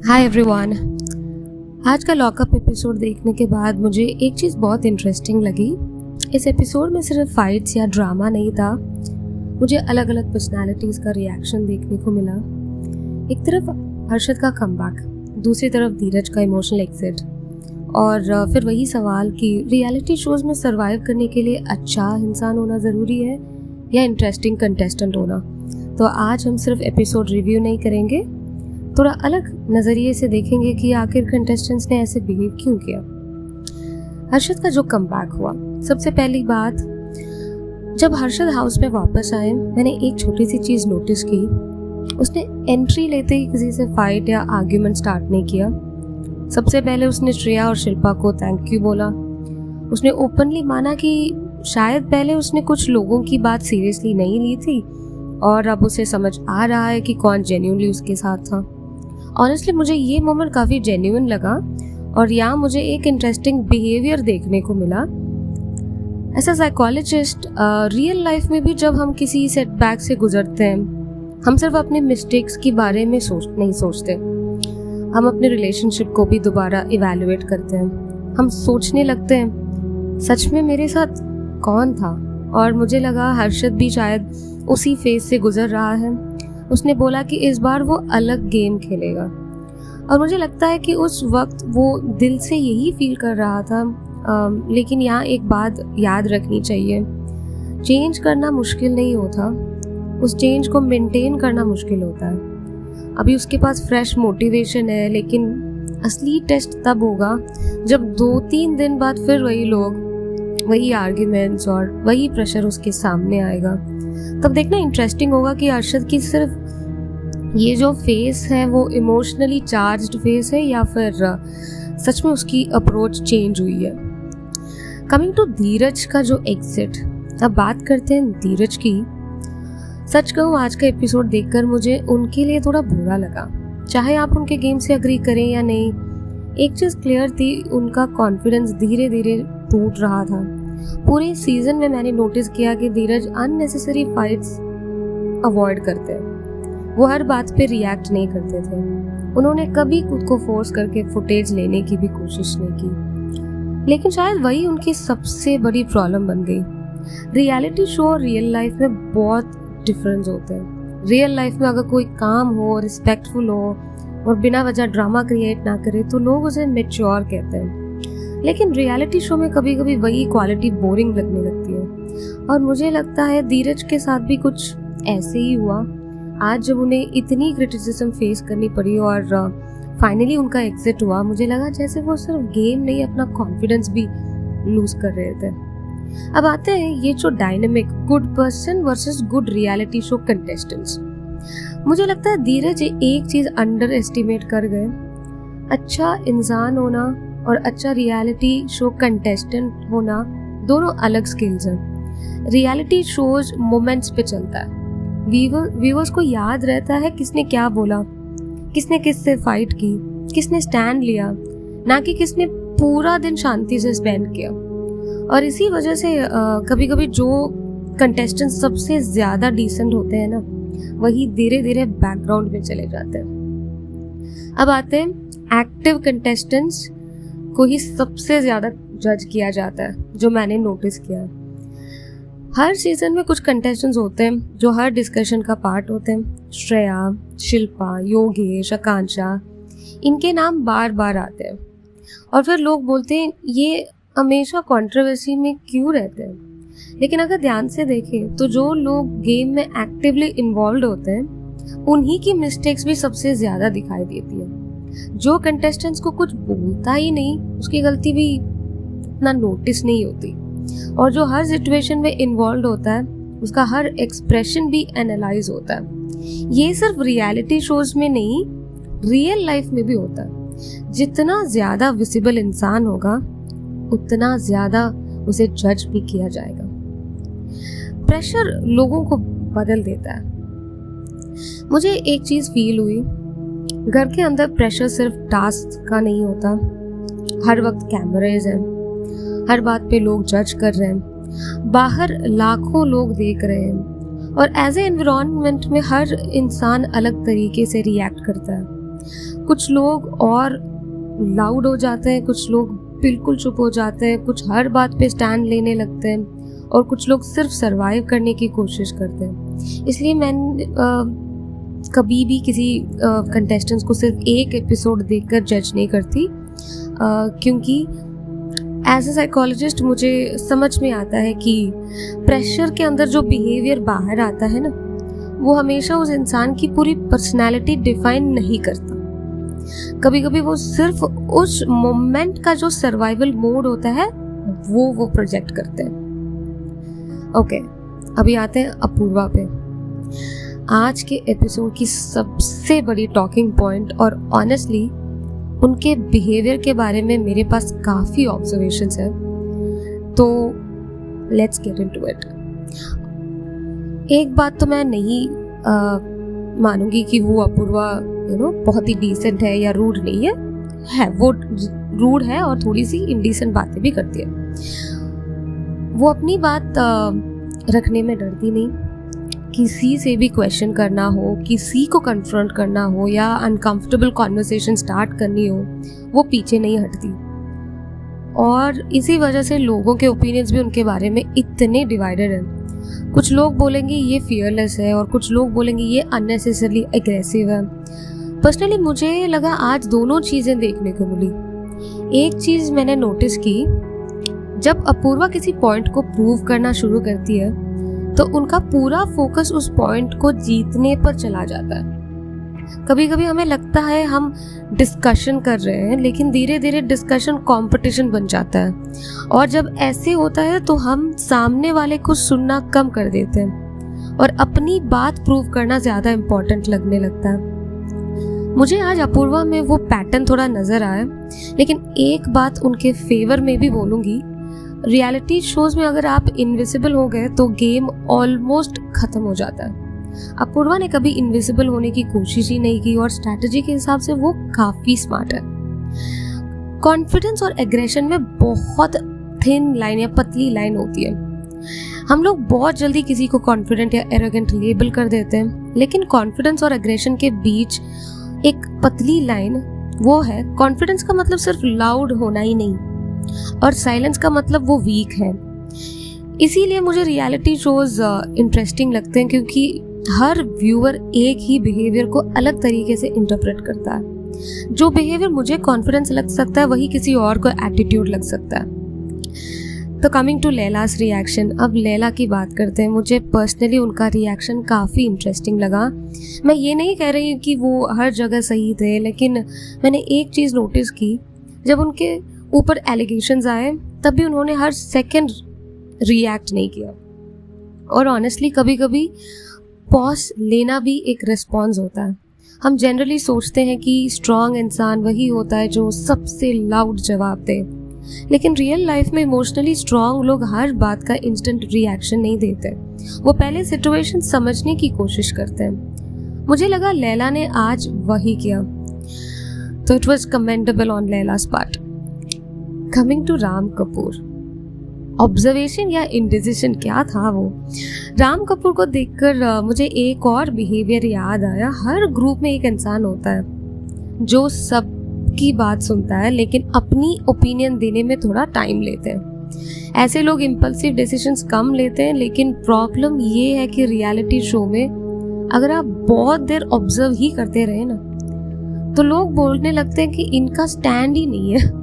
Hi everyone. आज का lockup episode देखने के बाद मुझे एक चीज़ बहुत इंटरेस्टिंग लगी। इस एपिसोड में सिर्फ फाइट्स या ड्रामा नहीं था, मुझे अलग अलग पर्सनालिटीज़ का रिएक्शन देखने को मिला। एक तरफ हर्षद का कमबैक, दूसरी तरफ धीरज का इमोशनल एग्जिट, और फिर वही सवाल कि रियलिटी शोज़ में सर्वाइव करने के लिए अच्छा इंसान होना ज़रूरी है या इंटरेस्टिंग कंटेस्टेंट होना। तो आज हम सिर्फ एपिसोड रिव्यू नहीं करेंगे, थोड़ा अलग नज़रिए से देखेंगे कि आखिर कंटेस्टेंट्स ने ऐसे बिहेव क्यों किया। हर्षद का जो कमबैक हुआ, सबसे पहली बात, जब हर्षद हाउस में वापस आए मैंने एक छोटी सी चीज़ नोटिस की। उसने एंट्री लेते ही किसी से फाइट या आर्ग्यूमेंट स्टार्ट नहीं किया। सबसे पहले उसने श्रेया और शिल्पा को थैंक यू बोला। उसने ओपनली माना कि शायद पहले उसने कुछ लोगों की बात सीरियसली नहीं ली थी और अब उसे समझ आ रहा है कि कौन जेन्युइनली उसके साथ था। ऑनेस्टली मुझे ये मोमेंट काफ़ी जेन्युइन लगा और यहाँ मुझे एक इंटरेस्टिंग बिहेवियर देखने को मिला। ऐसा साइकोलॉजिस्ट, रियल लाइफ में भी जब हम किसी सेटबैक से गुजरते हैं, हम सिर्फ अपने मिस्टेक्स के बारे में नहीं सोचते, हम अपने रिलेशनशिप को भी दोबारा इवैल्यूएट करते हैं। हम सोचने लगते हैं सच में मेरे साथ कौन था। और मुझे लगा हर्षद भी शायद उसी फेज से गुजर रहा है। उसने बोला कि इस बार वो अलग गेम खेलेगा और मुझे लगता है कि उस वक्त वो दिल से यही फील कर रहा था। लेकिन यहाँ एक बात याद रखनी चाहिए, चेंज करना मुश्किल नहीं होता, उस चेंज को मेंटेन करना मुश्किल होता है। अभी उसके पास फ्रेश मोटिवेशन है, लेकिन असली टेस्ट तब होगा जब 2-3 दिन बाद फिर वही लोग, वही आर्ग्यूमेंट्स और वही प्रेशर उसके सामने आएगा। तब देखना इंटरेस्टिंग होगा कि अरशद की सिर्फ ये जो फेस है वो इमोशनली चार्ज्ड फेस है या फिर सच में उसकी अप्रोच चेंज हुई है। कमिंग टू धीरज का जो एग्जिट, अब बात करते हैं धीरज की। सच कहूँ, आज का एपिसोड देखकर मुझे उनके लिए थोड़ा बुरा लगा। चाहे आप उनके गेम से अग्री करें या नहीं, एक चीज़ क्लियर थी, उनका कॉन्फिडेंस धीरे धीरे टूट रहा था। पूरे सीजन में मैंने नोटिस किया कि धीरज अननेसेसरी फाइट्स अवॉइड करते हैं। वो हर बात पे रिएक्ट नहीं करते थे। उन्होंने कभी खुद को फोर्स करके फुटेज लेने की भी कोशिश नहीं की, लेकिन शायद वही उनकी सबसे बड़ी प्रॉब्लम बन गई। रियलिटी शो और रियल लाइफ में बहुत डिफरेंस होते हैं। रियल लाइफ में अगर कोई काम हो, रिस्पेक्टफुल हो और बिना वजह ड्रामा क्रिएट ना करे तो लोग उसे मैच्योर कहते हैं। लेकिन रियलिटी शो में कभी कभी वही क्वालिटी बोरिंग लगने लगती है और मुझे लगता है धीरज के साथ भी कुछ ऐसे ही हुआ। आज जब उन्हें इतनी क्रिटिसिज्म फेस करनी पड़ी और फाइनली उनका एग्जिट हुआ, मुझे लगा जैसे वो सिर्फ गेम नहीं, अपना कॉन्फिडेंस भी लूज कर रहे थे। अब आते हैं ये जो dynamic good person versus good reality show contestants. मुझे लगता है धीरज एक चीज अंडर एस्टिमेट कर गए। अच्छा इंसान होना और अच्छा रियलिटी शो कंटेस्टेंट होना दोनों अलग स्किल्स हैं। रियलिटी शोज मोमेंट्स पे चलता है, व्यूअर्स को याद रहता है किसने क्या बोला, किसने किससे फाइट की, किसने स्टैंड लिया, ना कि किसने पूरा दिन शांति से स्पेंड किया। और इसी वजह से कभी कभी जो कंटेस्टेंट सबसे ज्यादा डिसेंट होते हैं ना, वही धीरे धीरे बैकग्राउंड में चले जाते हैं। अब आते हैं एक्टिव कंटेस्टेंट्स को ही सबसे ज्यादा जज किया जाता है, जो मैंने नोटिस किया है। हर सीजन में कुछ कंटेस्टेंट्स होते हैं जो हर डिस्कशन का पार्ट होते हैं। श्रेया, शिल्पा, योगेश, आकांक्षा, इनके नाम बार बार आते हैं और फिर लोग बोलते हैं ये हमेशा कंट्रोवर्सी में क्यों रहते हैं। लेकिन अगर ध्यान से देखें तो जो लोग गेम में एक्टिवली इन्वॉल्व होते हैं, उन्हीं की मिस्टेक्स भी सबसे ज्यादा दिखाई देती है। जो कंटेस्टेंट्स को कुछ बोलता ही नहीं, उसकी गलती भी इतना नोटिस नहीं होती, और जो हर सिचुएशन में इन्वॉल्व होता है, उसका हर एक्सप्रेशन भी एनालाइज होता है। ये सिर्फ रियलिटी शोज में नहीं, रियल लाइफ में भी होता है। जितना ज्यादा विजिबल इंसान होगा, उतना ज्यादा उसे जज भी किया जाएगा। प्रेशर लोगों को बदल देता है। मुझे एक चीज फील हुई, घर के अंदर प्रेशर सिर्फ टास्क का नहीं होता। हर वक्त कैमरेज हैं, हर बात पे लोग जज कर रहे हैं, बाहर लाखों लोग देख रहे हैं और एज ए एनवायरनमेंट में हर इंसान अलग तरीके से रिएक्ट करता है। कुछ लोग और लाउड हो जाते हैं, कुछ लोग बिल्कुल चुप हो जाते हैं, कुछ हर बात पे स्टैंड लेने लगते हैं और कुछ लोग सिर्फ सरवाइव करने की कोशिश करते हैं। इसलिए मैं कभी भी किसी कंटेस्टेंट्स को सिर्फ एक एपिसोड देखकर जज नहीं करती, क्योंकि एज ए साइकोलॉजिस्ट मुझे समझ में आता है कि प्रेशर के अंदर जो बिहेवियर बाहर आता है ना, वो हमेशा उस इंसान की पूरी पर्सनैलिटी डिफाइन नहीं करता। कभी कभी वो सिर्फ उस मोमेंट का जो सर्वाइवल मोड होता है वो प्रोजेक्ट करते हैं। ओके, अभी आते हैं अपूर्वा पे। आज के एपिसोड की सबसे बड़ी टॉकिंग पॉइंट, और ऑनेस्टली उनके बिहेवियर के बारे में मेरे पास काफ़ी ऑब्जर्वेशंस हैं, तो लेट्स गेट इनटू इट। एक बात तो मैं नहीं मानूंगी कि वो अपूर्वा बहुत ही डिसेंट है या रूड नहीं है वो रूड है और थोड़ी सी इंडिसेंट बातें भी करती है। वो अपनी बात रखने में डरती नहीं, किसी से भी क्वेश्चन करना हो, किसी को कन्फ्रंट करना हो या अनकंफर्टेबल कॉन्वर्सेशन स्टार्ट करनी हो, वो पीछे नहीं हटती। और इसी वजह से लोगों के ओपिनियंस भी उनके बारे में इतने डिवाइडेड हैं। कुछ लोग बोलेंगे ये फियरलेस है और कुछ लोग बोलेंगे ये अननेसेसरली एग्रेसिव है। पर्सनली मुझे लगा आज दोनों चीज़ें देखने को मिली। एक चीज़ मैंने नोटिस की, जब अपूर्वा किसी पॉइंट को प्रूव करना शुरू करती है तो उनका पूरा फोकस उस पॉइंट को जीतने पर चला जाता है। कभी कभी हमें लगता है हम डिस्कशन कर रहे हैं, लेकिन धीरे धीरे डिस्कशन कंपटीशन बन जाता है, और जब ऐसे होता है तो हम सामने वाले को सुनना कम कर देते हैं और अपनी बात प्रूव करना ज़्यादा इम्पोर्टेंट लगने लगता है। मुझे आज अपूर्वा में वो पैटर्न थोड़ा नज़र आया, लेकिन एक बात उनके फेवर में भी बोलूँगी, रियलिटी शोज में अगर आप इनविजिबल हो गए तो गेम ऑलमोस्ट खत्म हो जाता है। अपूर्वा ने कभी इनविजिबल होने की कोशिश ही नहीं की और स्ट्रैटेजी के हिसाब से वो काफी स्मार्ट है। कॉन्फिडेंस और एग्रेशन में बहुत थिन लाइन या पतली लाइन होती है। हम लोग बहुत जल्दी किसी को कॉन्फिडेंट या एरोगेंट लेबल कर देते हैं, लेकिन कॉन्फिडेंस और एग्रेशन के बीच एक पतली लाइन वो है, कॉन्फिडेंस का मतलब सिर्फ लाउड होना ही नहीं और साइलेंस का मतलब वो वीक है। इसीलिए मुझे रियलिटी शोज इंटरेस्टिंग लगते हैं, क्योंकि हर व्यूअर एक ही बिहेवियर को अलग तरीके से इंटरप्रेट करता है। जो बिहेवियर मुझे कॉन्फिडेंस लग सकता है वही किसी और को एटीट्यूड लग सकता है। तो कमिंग टू लैला's रिएक्शन, अब लैला की बात करते हैं। मुझे पर्सनली उनका रिएक्शन काफ़ी इंटरेस्टिंग लगा। मैं ये नहीं कह रही कि वो हर जगह सही थे, लेकिन मैंने एक चीज़ नोटिस की, जब उनके ऊपर एलिगेशंस आए तब भी उन्होंने हर सेकंड रिएक्ट नहीं किया। और ऑनेस्टली कभी कभी पॉज लेना भी एक रिस्पॉन्स होता है। हम जनरली सोचते हैं कि स्ट्रॉन्ग इंसान वही होता है जो सबसे लाउड जवाब दे, लेकिन रियल लाइफ में इमोशनली स्ट्रॉन्ग लोग हर बात का इंस्टेंट रिएक्शन नहीं देते। वो पहले सिचुएशन समझने की कोशिश करते हैं। मुझे लगा लैला ने आज वही किया, तो it was commendable on Laila's part. Coming to Ram Kapoor, observation या इंडिसिशन क्या था वो। राम कपूर को देखकर मुझे एक और बिहेवियर याद आया। हर ग्रुप में एक इंसान होता है जो सबकी बात सुनता है, लेकिन अपनी ओपिनियन देने में थोड़ा टाइम लेते हैं। ऐसे लोग इम्पल्सिव डिसीजंस कम लेते हैं, लेकिन प्रॉब्लम ये है कि रियलिटी शो में अगर आप बहुत देर ऑब्जर्व ही करते रहे ना, तो लोग बोलने लगते हैं कि इनका स्टैंड ही नहीं है।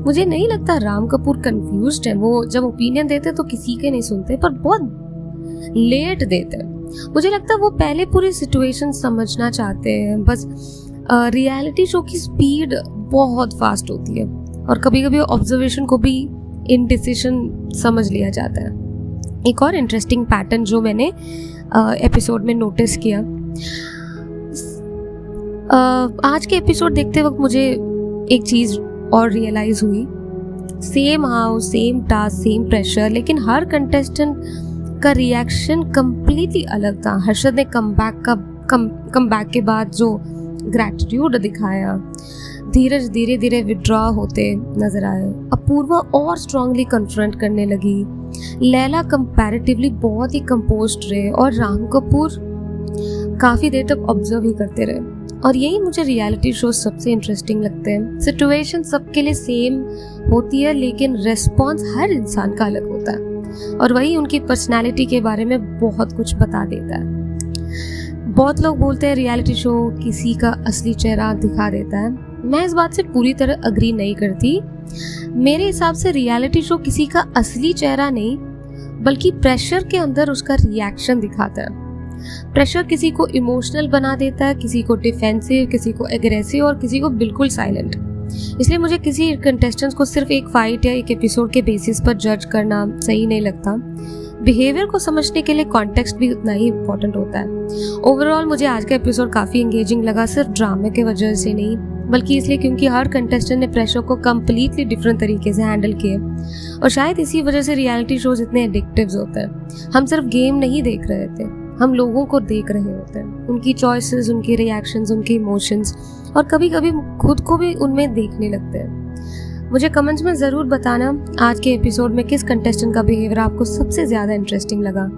मुझे नहीं लगता राम कपूर कंफ्यूज्ड है। वो जब ओपिनियन देते तो किसी के नहीं सुनते, पर बहुत लेट देते हैं। मुझे लगता है वो पहले पूरी सिचुएशन समझना चाहते हैं। बस रियलिटी शो की स्पीड बहुत फास्ट होती है और कभी कभी ऑब्जर्वेशन को भी इनडिसिशन समझ लिया जाता है। एक और इंटरेस्टिंग पैटर्न जो मैंने एपिसोड में नोटिस किया, आज के एपिसोड देखते वक्त मुझे एक चीज़ और रियलाइज हुई। Same house, same task, same pressure, लेकिन हर कंटेस्टेंट का रिएक्शन कम्प्लीटली अलग था। हर्षद ने कमबैक के बाद जो ग्रैटिट्यूड दिखाया, धीरज धीरे धीरे विड्रॉ होते नजर आए। अपूर्वा और स्ट्रांगली कन्फ्रंट करने लगी। लैला कंपैरेटिवली बहुत ही कंपोज्ड रहे और राम कपूर काफ़ी देर तक ऑब्जर्व ही करते रहे। और यही मुझे रियलिटी शो सबसे इंटरेस्टिंग लगते हैं। सिचुएशन सबके लिए सेम होती है लेकिन रिस्पॉन्स हर इंसान का अलग होता है और वही उनकी पर्सनैलिटी के बारे में बहुत कुछ बता देता है। बहुत लोग बोलते हैं रियलिटी शो किसी का असली चेहरा दिखा देता है। मैं इस बात से पूरी तरह अग्री नहीं करती। मेरे हिसाब से रियलिटी शो किसी का असली चेहरा नहीं बल्कि प्रेशर के अंदर उसका रिएक्शन दिखाता है। प्रेशर किसी को इमोशनल बना देता है, किसी को डिफेंसिव, किसी को एग्रेसिव और किसी को बिल्कुल साइलेंट। इसलिए मुझे किसी कंटेस्टेंट्स को सिर्फ एक फाइट या एक एपिसोड के बेसिस पर जज करना सही नहीं लगता। बिहेवियर को समझने के लिए कॉन्टेक्स्ट भी उतना ही इम्पोर्टेंट होता है। ओवरऑल मुझे आज का एपिसोड काफ़ी एंगेजिंग लगा, सिर्फ ड्रामे के वजह से नहीं बल्कि इसलिए क्योंकि हर कंटेस्टेंट ने प्रेशर को कम्प्लीटली डिफरेंट तरीके से हैंडल किए और शायद इसी वजह से रियलिटी शोज इतने एडिक्टिव होते हैं। हम सिर्फ गेम नहीं देख रहे थे, हम लोगों को देख रहे होते हैं, उनकी चॉइसेस, उनके रिएक्शंस, उनके इमोशंस और कभी कभी खुद को भी उनमें देखने लगते हैं। मुझे कमेंट्स में ज़रूर बताना आज के एपिसोड में किस कंटेस्टेंट का बिहेवियर आपको सबसे ज़्यादा इंटरेस्टिंग लगा।